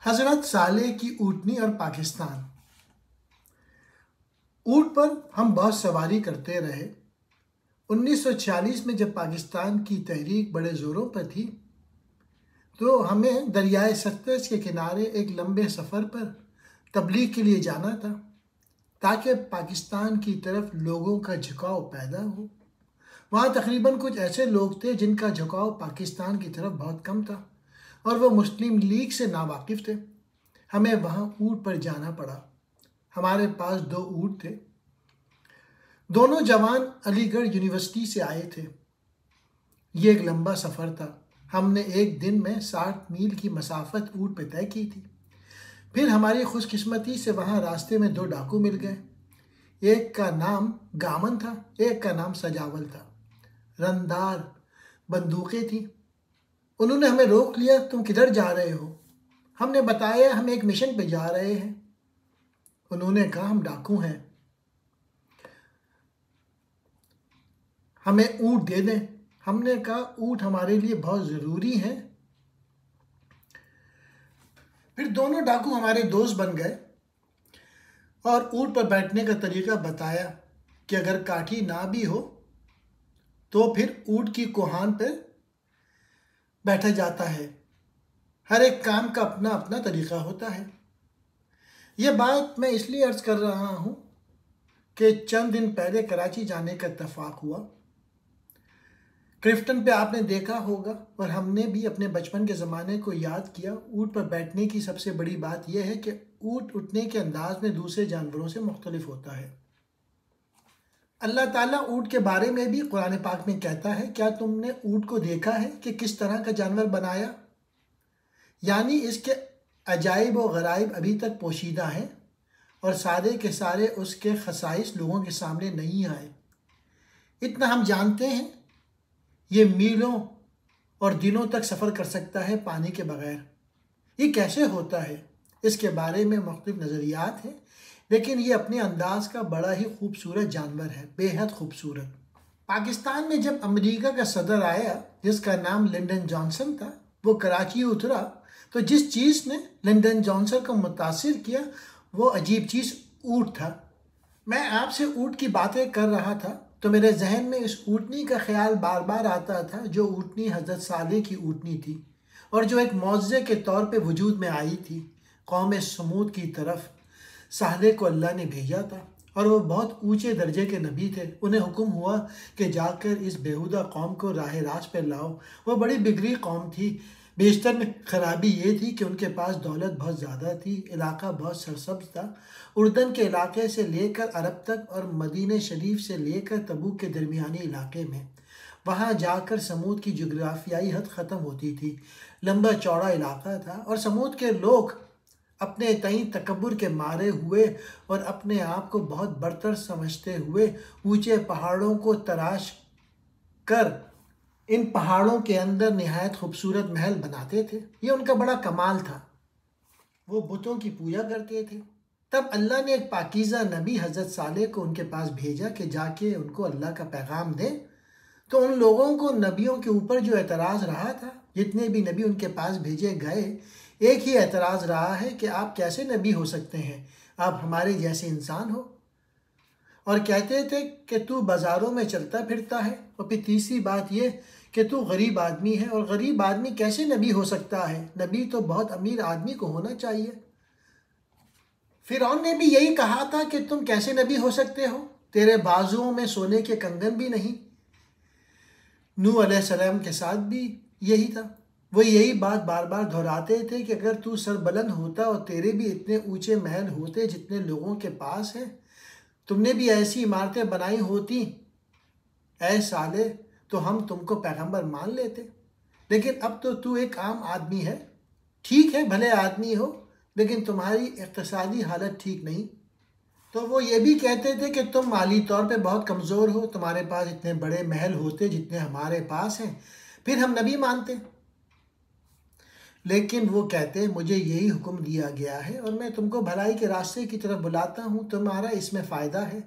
हजरत सालेह की ऊँटनी और पाकिस्तान। ऊँट पर हम बहुत सवारी करते रहे। 1946 में जब पाकिस्तान की तहरीक बड़े ज़ोरों पर थी तो हमें दरियाए सतलज के किनारे एक लंबे सफ़र पर तबलीग के लिए जाना था ताकि पाकिस्तान की तरफ लोगों का झुकाव पैदा हो। वहाँ तकरीबन कुछ ऐसे लोग थे जिनका झुकाव पाकिस्तान की तरफ बहुत कम था और वो मुस्लिम लीग से नावाकिफ़ थे। हमें वहाँ ऊँट पर जाना पड़ा। हमारे पास 2 ऊँट थे। दोनों जवान अलीगढ़ यूनिवर्सिटी से आए थे। ये एक लंबा सफ़र था। हमने एक दिन में 60 मील की मसाफत ऊँट पर तय की थी। फिर हमारी खुशकिस्मती से वहाँ रास्ते में 2 डाकू मिल गए। एक का नाम गामन था, एक का नाम सजावल था। रंगदार बंदूकें थी। उन्होंने हमें रोक लिया। तुम किधर जा रहे हो? हमने बताया हम एक मिशन पे जा रहे हैं। उन्होंने कहा हम डाकू हैं, हमें ऊँट दे दें। हमने कहा ऊँट हमारे लिए बहुत ज़रूरी है। फिर दोनों डाकू हमारे दोस्त बन गए और ऊँट पर बैठने का तरीका बताया कि अगर काठी ना भी हो तो फिर ऊँट की कोहान पर बैठा जाता है। हर एक काम का अपना अपना तरीका होता है। यह बात मैं इसलिए अर्ज़ कर रहा हूँ कि चंद दिन पहले कराची जाने का इत्तेफाक हुआ। क्रिफ्टन पे आपने देखा होगा और हमने भी अपने बचपन के ज़माने को याद किया। ऊँट पर बैठने की सबसे बड़ी बात यह है कि ऊँट उठने के अंदाज में दूसरे जानवरों से मुख्तलिफ होता है। अल्लाह ताला ऊँट के बारे में भी कुरान पाक में कहता है, क्या तुमने ऊँट को देखा है कि किस तरह का जानवर बनाया? यानी इसके अजाइब व गराइब अभी तक पोशीदा हैं और सारे के सारे उसके खसाइस लोगों के सामने नहीं आए। इतना हम जानते हैं, ये मीलों और दिनों तक सफ़र कर सकता है पानी के बगैर। ये कैसे होता है, इसके बारे में मुख्तलिफ नज़रियात हैं, लेकिन ये अपने अंदाज का बड़ा ही खूबसूरत जानवर है, बेहद खूबसूरत। पाकिस्तान में जब अमेरिका का सदर आया जिसका नाम लिंडन जॉनसन था, वो कराची उतरा तो जिस चीज़ ने लिंडन जॉनसन को मुतासिर किया वो अजीब चीज़ ऊँट था। मैं आपसे ऊँट की बातें कर रहा था तो मेरे जहन में इस ऊँटनी का ख्याल बार बार आता था जो ऊँटनी हज़रत सालेह की ऊँटनी थी और जो एक मौज़े के तौर पे वजूद में आई थी। कौम समूद की तरफ सालेह को अल्लाह ने भेजा था और वो बहुत ऊंचे दर्जे के नबी थे। उन्हें हुक्म हुआ कि जाकर इस बेहुदा कौम को राह रास्त पर लाओ। वो बड़ी बिगड़ी कौम थी। बेशतर में ख़राबी ये थी कि उनके पास दौलत बहुत ज़्यादा थी, इलाका बहुत सरसब्ज था। उर्दन के इलाके से लेकर अरब तक और मदीने शरीफ से लेकर तबूक के दरमियानी इलाके में, वहाँ जाकर समूद की जोग्राफियाई हद ख़त्म होती थी। लंबा चौड़ा इलाका था और समूद के लोग अपने तई तकब्बुर के मारे हुए और अपने आप को बहुत बरतर समझते हुए ऊंचे पहाड़ों को तराश कर इन पहाड़ों के अंदर निहायत खूबसूरत महल बनाते थे। ये उनका बड़ा कमाल था। वो बुतों की पूजा करते थे। तब अल्लाह ने एक पाकीज़ा नबी हज़रत सालेह को उनके पास भेजा कि जाके उनको अल्लाह का पैगाम दे। तो उन लोगों को नबियों के ऊपर जो एतराज़ रहा था, जितने भी नबी उनके पास भेजे गए, एक ही एतराज़ रहा है कि आप कैसे नबी हो सकते हैं, आप हमारे जैसे इंसान हो। और कहते थे कि तू बाज़ारों में चलता फिरता है। और फिर तीसरी बात ये कि तू गरीब आदमी है और गरीब आदमी कैसे नबी हो सकता है, नबी तो बहुत अमीर आदमी को होना चाहिए। फिरौन ने भी यही कहा था कि तुम कैसे नबी हो सकते हो, तेरे बाजुओं में सोने के कंगन भी नहीं। नूह अलैहिस्सलाम के साथ भी यही था। वो यही बात बार बार दोहराते थे कि अगर तू सरबलंद होता और तेरे भी इतने ऊंचे महल होते जितने लोगों के पास हैं, तुमने भी ऐसी इमारतें बनाई होती ऐ साले, तो हम तुमको पैगंबर मान लेते। लेकिन अब तो तू एक आम आदमी है। ठीक है, भले आदमी हो, लेकिन तुम्हारी इक़्तिसादी हालत ठीक नहीं। तो वो ये भी कहते थे कि तुम माली तौर पे बहुत कमज़ोर हो, तुम्हारे पास इतने बड़े महल होते जितने हमारे पास हैं, फिर हम नबी मानते। लेकिन वो कहते मुझे यही हुक्म दिया गया है और मैं तुमको भलाई के रास्ते की तरफ बुलाता हूँ, तुम्हारा इसमें फ़ायदा है।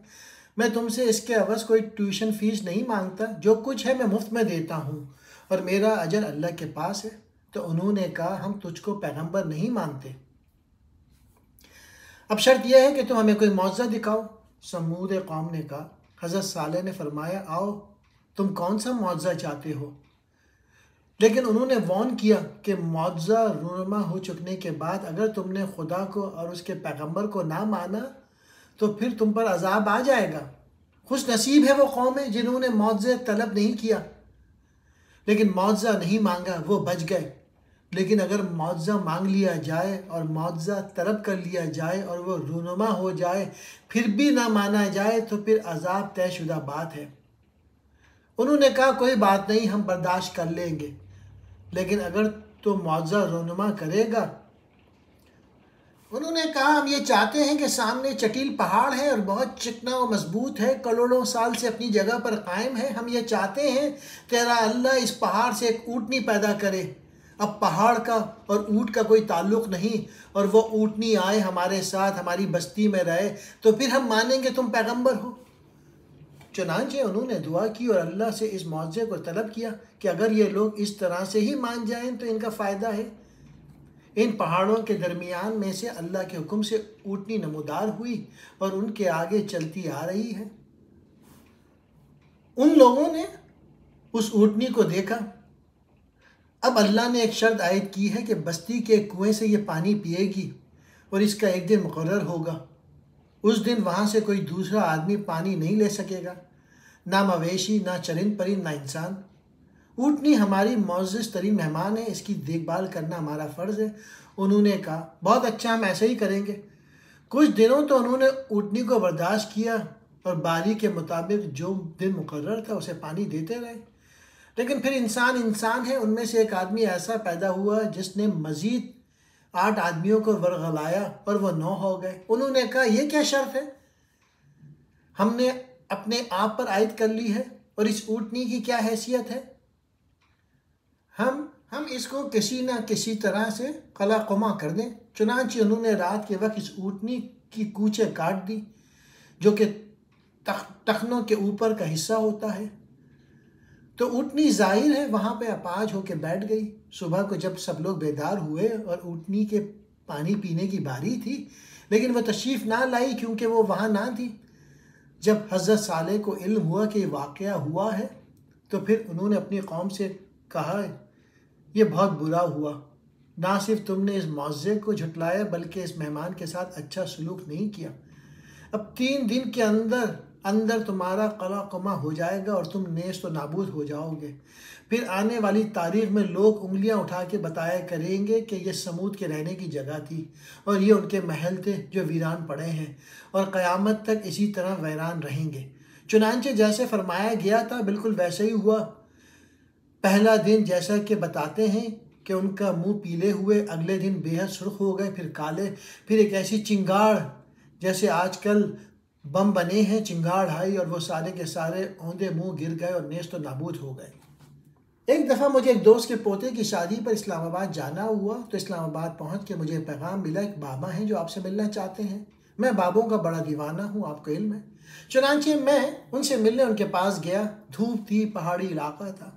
मैं तुमसे इसके अवज़ कोई ट्यूशन फ़ीस नहीं मांगता, जो कुछ है मैं मुफ्त में देता हूँ और मेरा अजर अल्लाह के पास है। तो उन्होंने कहा, हम तुझको पैगंबर नहीं मानते। अब शर्त यह है कि तुम हमें कोई मौजज़ा दिखाओ। समूद कौम ने कहा। हज़रत सालेह ने फरमाया, आओ, तुम कौन सा मौजज़ा चाहते हो? लेकिन उन्होंने वार्न किया कि मौजज़ा रूनुमा हो चुकने के बाद अगर तुमने खुदा को और उसके पैगंबर को ना माना तो फिर तुम पर अजाब आ जाएगा। खुश नसीब है वो कौमें जिन्होंने मौजज़े तलब नहीं किया, लेकिन मौजज़ा नहीं मांगा, वो बच गए। लेकिन अगर मौजज़ा मांग लिया जाए और मौजज़ा तलब कर लिया जाए और वो रूनुमा हो जाए, फिर भी ना माना जाए, तो फिर अजाब तयशुदा बात है। उन्होंने कहा, कोई बात नहीं, हम बर्दाश्त कर लेंगे, लेकिन अगर तो मौजज़ा रूनुमा करेगा। उन्होंने कहा, हम ये चाहते हैं कि सामने चटील पहाड़ है और बहुत चिकना और मजबूत है, करोड़ों साल से अपनी जगह पर कायम है। हम ये चाहते हैं तेरा अल्लाह इस पहाड़ से एक ऊँटनी पैदा करे। अब पहाड़ का और ऊँट का कोई ताल्लुक़ नहीं, और वो ऊँटनी आए हमारे साथ, हमारी बस्ती में रहे, तो फिर हम मानेंगे तुम पैगंबर हो। चुनांचे उन्होंने दुआ की और अल्लाह से इस मौजज़े को तलब किया कि अगर ये लोग इस तरह से ही मान जाएं तो इनका फ़ायदा है। इन पहाड़ों के दरमियान में से अल्लाह के हुक्म से ऊँटनी नमूदार हुई और उनके आगे चलती आ रही है। उन लोगों ने उस ऊँटनी को देखा। अब अल्लाह ने एक शर्त आयद की है कि बस्ती के कुएं से ये पानी पिएगी और इसका एक दिन मुकर्रर होगा। उस दिन वहाँ से कोई दूसरा आदमी पानी नहीं ले सकेगा, ना मवेशी, ना चरिंद परिंद, ना इंसान। ऊँटनी हमारी मोअज़्ज़ज़ तरीन मेहमान है, इसकी देखभाल करना हमारा फ़र्ज़ है। उन्होंने कहा, बहुत अच्छा, हम ऐसे ही करेंगे। कुछ दिनों तो उन्होंने ऊँटनी को बर्दाश्त किया और बारी के मुताबिक जो दिन मुकर्रर था उसे पानी देते रहे। लेकिन फिर इंसान है, उनमें से एक आदमी ऐसा पैदा हुआ जिसने मज़ीद 8 आदमियों को वर्गलाया और वो 9 हो गए। उन्होंने कहा, यह क्या शर्त है? हमने अपने आप पर आयद कर ली है और इस ऊँटनी की क्या हैसियत है? हम इसको किसी न किसी तरह से कलाकुमा कर दें। चुनांचे उन्होंने रात के वक्त इस ऊँटनी की कूचें काट दी, जो कि टखनों के ऊपर का हिस्सा होता है। तो ऊँटनी जाहिर है वहाँ पे अपाज होकर बैठ गई। सुबह को जब सब लोग बेदार हुए और ऊँटनी के पानी पीने की बारी थी, लेकिन वह तशरीफ़ ना लाई क्योंकि वो वहाँ ना थी। जब हज़रत सालेह को इल्म हुआ कि वाक़या हुआ है, तो फिर उन्होंने अपनी कौम से कहा, यह बहुत बुरा हुआ। ना सिर्फ तुमने इस मौज़े को झुटलाया बल्कि इस मेहमान के साथ अच्छा सलूक नहीं किया। अब 3 दिन के अंदर तुम्हारा कलाकुमा हो जाएगा और तुम नेस्त तो नाबूद हो जाओगे। फिर आने वाली तारीख में लोग उंगलियां उठा के बताया करेंगे कि यह समूद के रहने की जगह थी और ये उनके महल थे जो वीरान पड़े हैं, और क़यामत तक इसी तरह वीरान रहेंगे। चुनांचे जैसे फरमाया गया था बिल्कुल वैसे ही हुआ। पहला दिन जैसा कि बताते हैं कि उनका मुंह पीले हुए, अगले दिन बेहद सुर्ख हो गए, फिर काले, फिर एक ऐसी चिंगाड़ जैसे आजकल बम बने हैं, चिंगाड़ आई और वो सारे के सारे औंधे मुंह गिर गए और नेस्त तो नाबूद हो गए। एक दफ़ा मुझे एक दोस्त के पोते की शादी पर इस्लामाबाद जाना हुआ, तो इस्लामाबाद पहुंच के मुझे पैगाम मिला, एक बाबा हैं जो आपसे मिलना चाहते हैं। मैं बाबों का बड़ा दीवाना हूँ, आपको इल्म है। चुनांचे मैं उनसे मिलने उनके पास गया। धूप थी, पहाड़ी इलाका था।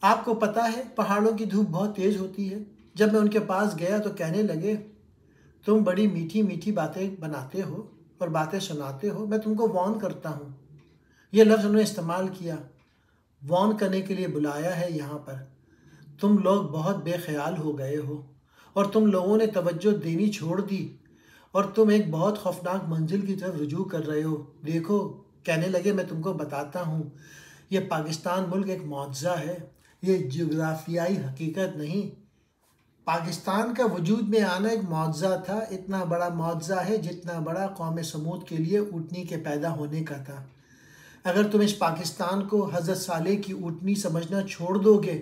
आपको पता है पहाड़ों की धूप बहुत तेज़ होती है। जब मैं उनके पास गया तो कहने लगे, तुम बड़ी मीठी मीठी बातें बनाते हो और बातें सुनाते हो, मैं तुमको वार्न करता हूँ। ये लफ्ज़ उन्होंने इस्तेमाल किया, वार्न करने के लिए बुलाया है यहाँ पर। तुम लोग बहुत बेख्याल हो गए हो और तुम लोगों ने तवज्जो देनी छोड़ दी और तुम एक बहुत खौफनाक मंजिल की तरफ रुजू कर रहे हो। देखो, कहने लगे, मैं तुमको बताता हूँ, ये पाकिस्तान मुल्क एक मुआज़ा है, ये जोग्राफियाई हकीकत नहीं। पाकिस्तान का वजूद में आना एक मुआज़ा था, इतना बड़ा मुआज़ा है जितना बड़ा कौम समूद के लिए ऊँटनी के पैदा होने का था। अगर तुम इस पाकिस्तान को हज़रत सालेह की ऊँटनी समझना छोड़ दोगे,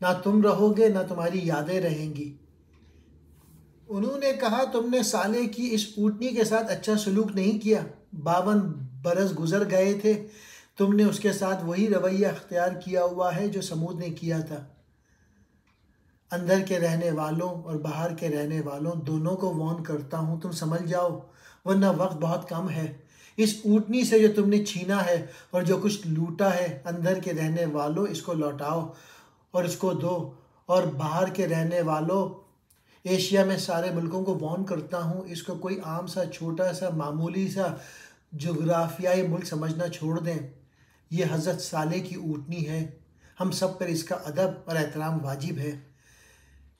ना तुम रहोगे ना तुम्हारी यादें रहेंगी। उन्होंने कहा, तुमने सालेह की इस ऊँटनी के साथ अच्छा सलूक नहीं किया। 52 बरस गुजर गए थे, तुमने उसके साथ वही रवैया अख्तियार किया हुआ है जो समूद ने किया था। अंदर के रहने वालों और बाहर के रहने वालों दोनों को वार्न करता हूँ, तुम समझ जाओ, वरना वक्त बहुत कम है। इस ऊँटनी से जो तुमने छीना है और जो कुछ लूटा है, अंदर के रहने वालों इसको लौटाओ और इसको दो। और बाहर के रहने वालों, एशिया में सारे मुल्कों को वार्न करता हूँ, इसको कोई आम सा छोटा सा मामूली सा जोग्राफियाई मुल्क समझना छोड़ दें। ये हज़रत साले की ऊँटनी है। हम सब पर इसका अदब और एहतराम वाजिब है।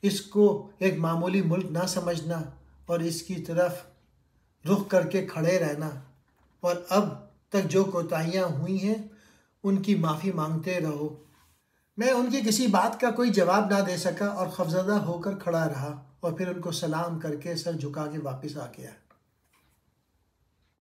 इसको एक मामूली मुल्क ना समझना और इसकी तरफ रुख करके खड़े रहना। और अब तक जो कोताहियाँ हुई हैं उनकी माफ़ी मांगते रहो। मैं उनकी किसी बात का कोई जवाब ना दे सका और खौफज़दा होकर खड़ा रहा और फिर उनको सलाम करके सर झुका के वापस आ गया।